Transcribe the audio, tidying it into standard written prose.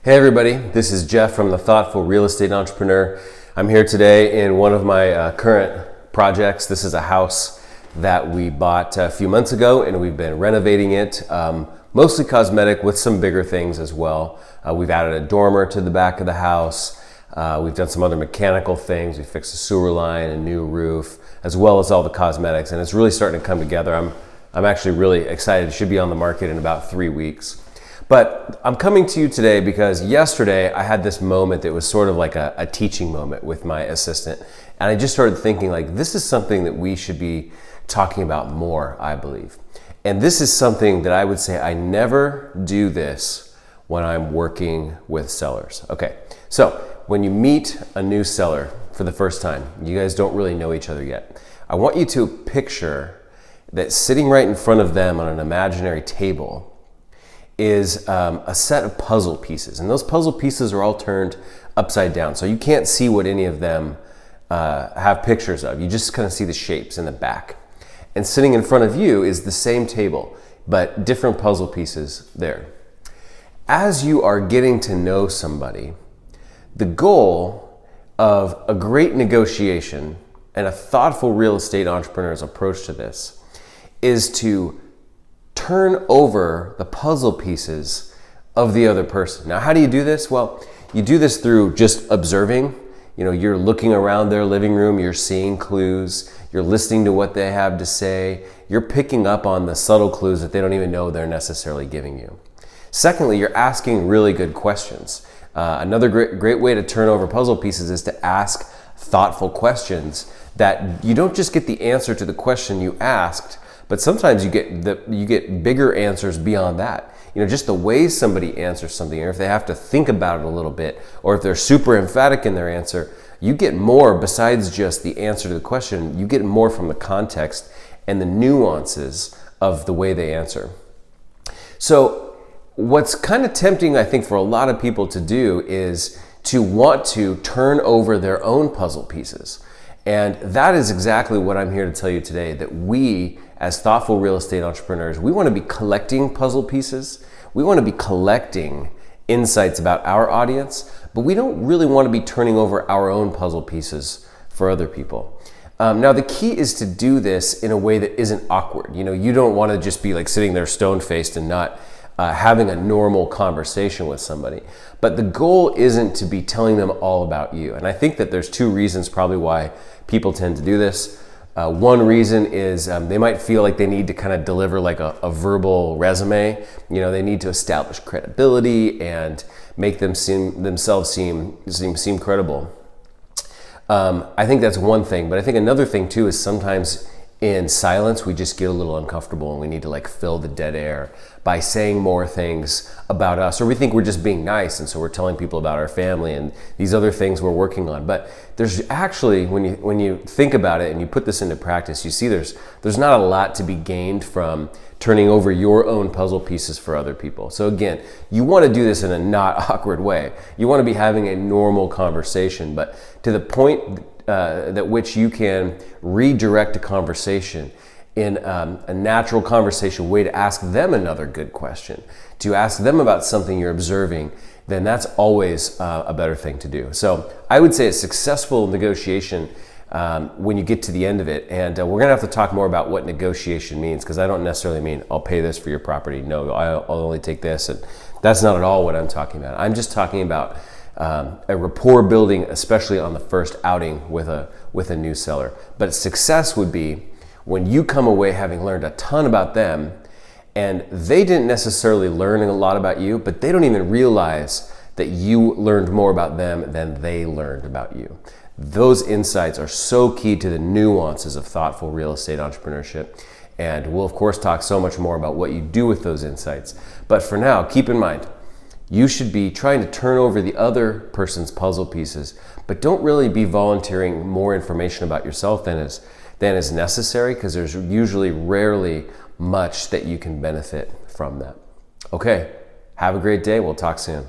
Hey everybody, this is Jeff from The Thoughtful Real Estate Entrepreneur. I'm here today in one of my current projects. This is a house that we bought a few months ago and we've been renovating it, mostly cosmetic with some bigger things as well. We've added a dormer to the back of the house. We've done some other mechanical things. We fixed the sewer line, a new roof, as well as all the cosmetics, and it's really starting to come together. I'm actually really excited. It should be on the market in about 3 weeks. But I'm coming to you today because yesterday I had this moment that was sort of like a teaching moment with my assistant. And I just started thinking, like, this is something that we should be talking about more, I believe. And this is something that I would say I never do this when I'm working with sellers. Okay, so when you meet a new seller for the first time, you guys don't really know each other yet. I want you to picture that sitting right in front of them on an imaginary table is a set of puzzle pieces, and those puzzle pieces are all turned upside down, so you can't see what any of them have pictures of. You just kind of see the shapes in the back. And sitting in front of you is the same table, but different puzzle pieces there. As you are getting to know somebody, the goal of a great negotiation and a thoughtful real estate entrepreneur's approach to this is to turn over the puzzle pieces of the other person. Now, how do you do this? Well, you do this through just observing. You know, you're looking around their living room, you're seeing clues, you're listening to what they have to say, you're picking up on the subtle clues that they don't even know they're necessarily giving you. Secondly, you're asking really good questions. Another great way to turn over puzzle pieces is to ask thoughtful questions that you don't just get the answer to the question you asked, but sometimes you get bigger answers beyond that. You know, just the way somebody answers something, or if they have to think about it a little bit, or if they're super emphatic in their answer, you get more besides just the answer to the question. You get more from the context and the nuances of the way they answer. So what's kind of tempting, I think, for a lot of people to do is to want to turn over their own puzzle pieces. And that is exactly what I'm here to tell you today, that we, as thoughtful real estate entrepreneurs, we want to be collecting puzzle pieces. We want to be collecting insights about our audience, but we don't really want to be turning over our own puzzle pieces for other people. Now, the key is to do this in a way that isn't awkward. You know, you don't want to just be like sitting there stone-faced and not having a normal conversation with somebody. But the goal isn't to be telling them all about you. And I think that there's two reasons probably why people tend to do this. One reason is they might feel like they need to kind of deliver like a verbal resume. You know, they need to establish credibility and make themselves seem credible. I think that's one thing, but I think another thing too is sometimes in silence we just get a little uncomfortable and we need to like fill the dead air by saying more things about us, or we think we're just being nice and so we're telling people about our family and these other things we're working on. But there's actually, when you think about it and you put this into practice, you see there's not a lot to be gained from turning over your own puzzle pieces for other people. So again, you want to do this in a not awkward way. You want to be having a normal conversation, but to the point that which you can redirect a conversation in a natural conversation way to ask them another good question, to ask them about something you're observing, then that's always a better thing to do. So I would say a successful negotiation when you get to the end of it, and we're gonna have to talk more about what negotiation means, because I don't necessarily mean I'll pay this for your property. No, I'll only take this, and that's not at all what I'm talking about. I'm just talking about a rapport building, especially on the first outing with a new seller. But success would be when you come away having learned a ton about them, and they didn't necessarily learn a lot about you, but they don't even realize that you learned more about them than they learned about you. Those insights are so key to the nuances of thoughtful real estate entrepreneurship. And we'll of course talk so much more about what you do with those insights. But for now, keep in mind, you should be trying to turn over the other person's puzzle pieces, but don't really be volunteering more information about yourself than is necessary, because there's usually rarely much that you can benefit from that. Okay, have a great day. We'll talk soon.